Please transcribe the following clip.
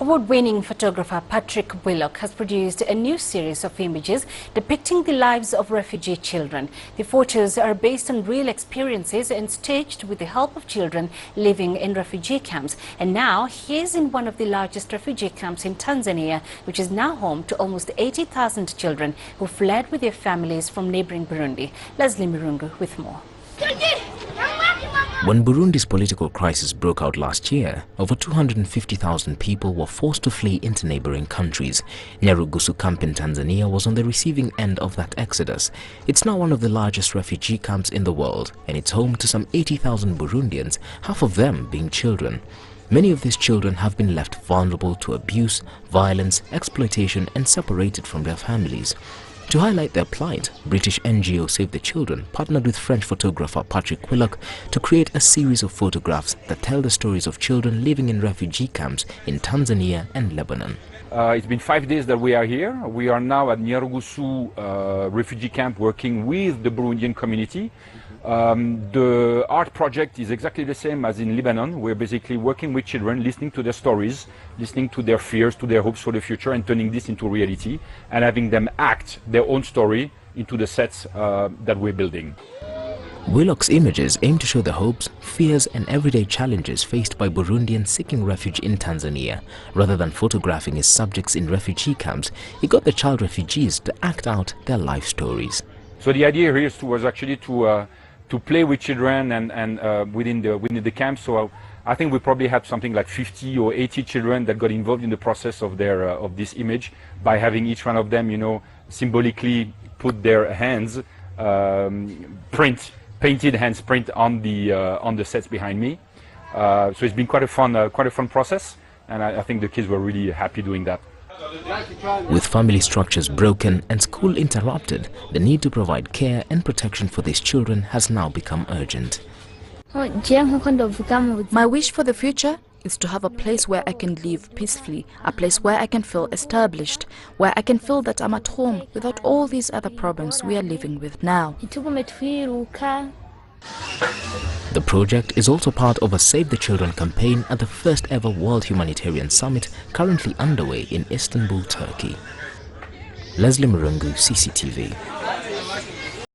Award-winning photographer Patrick Willock has produced a new series of images depicting the lives of refugee children. The photos are based on real experiences and staged with the help of children living in refugee camps. And now he is in one of the largest refugee camps in Tanzania, which is now home to almost 80,000 children who fled with their families from neighboring Burundi. Leslie Mirungu with more. When Burundi's political crisis broke out last year, over 250,000 people were forced to flee into neighboring countries. Nyarugusu camp in Tanzania was on the receiving end of that exodus. It's now one of the largest refugee camps in the world, and it's home to some 80,000 Burundians, half of them being children. Many of these children have been left vulnerable to abuse, violence, exploitation, and separated from their families. To highlight their plight, British NGO Save the Children partnered with French photographer Patrick Willock to create a series of photographs that tell the stories of children living in refugee camps in Tanzania and Lebanon. It's been 5 days that we are here. We are now at Nyarugusu refugee camp working with the Burundian community. The art project is exactly the same as in Lebanon. We're basically working with children, listening to their stories, listening to their fears, to their hopes for the future, and turning this into reality and having them act their own story into the sets that we're building. Willock's images aim to show the hopes, fears and everyday challenges faced by Burundians seeking refuge in Tanzania. Rather than photographing his subjects in refugee camps, he got the child refugees to act out their life stories. So the idea here was actually to play with children and within the camp. So I think we probably had something like 50 or 80 children that got involved in the process of this image by having each one of them, symbolically put their hands, painted hands print on the sets behind me. So it's been quite a fun process, and I think the kids were really happy doing that. With family structures broken and school interrupted, the need to provide care and protection for these children has now become urgent. My wish for the future is to have a place where I can live peacefully, a place where I can feel established, where I can feel that I'm at home without all these other problems we are living with now. The project is also part of a Save the Children campaign at the first ever World Humanitarian Summit currently underway in Istanbul, Turkey. Leslie Mirungu, CCTV.